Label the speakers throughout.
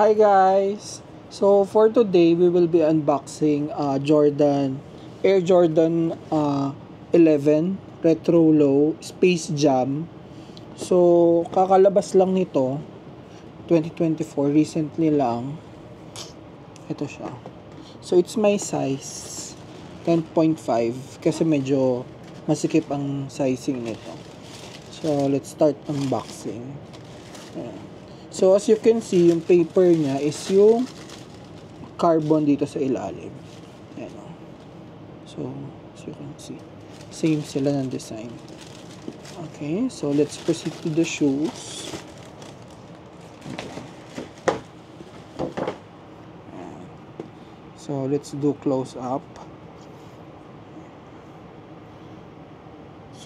Speaker 1: Hi guys! So for today, we will be unboxing Air Jordan 11 Retro Low Space Jam. So kakalabas lang nito, 2024, recently lang. Ito siya. So it's my size, 10.5, kasi medyo masikip ang sizing nito. So let's start unboxing. Ayan. So, as you can see, yung paper niya is yung carbon dito sa ilalim. Ayan o. So, as you can see, same sila ng design. Okay, so let's proceed to the shoes. Ayan. So, let's do close up.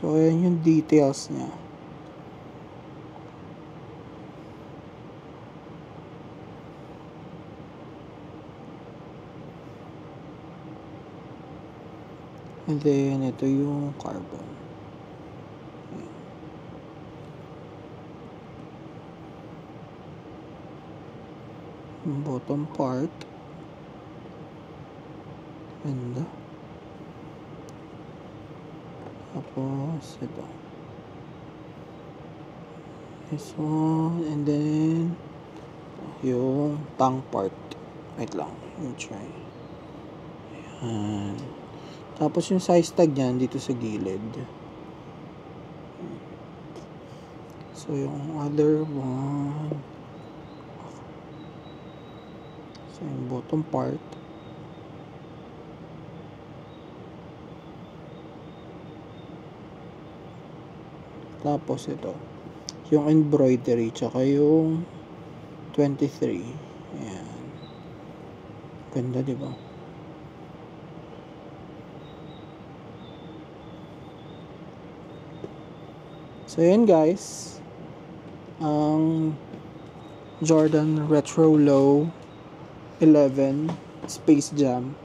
Speaker 1: So, ayan yung details niya. And then, ito yung carbon. Yung bottom part. And tapos, ito. This one. And then, yung tongue part. Wait lang. Let me try. Ayan. Tapos yung size tag niyan dito sa gilid. So yung other one. So yung bottom part. Tapos ito. Yung embroidery tsaka yung 23. Ayan. Ganda, diba? So, ayan guys, ang Jordan Retro Low 11 Space Jam.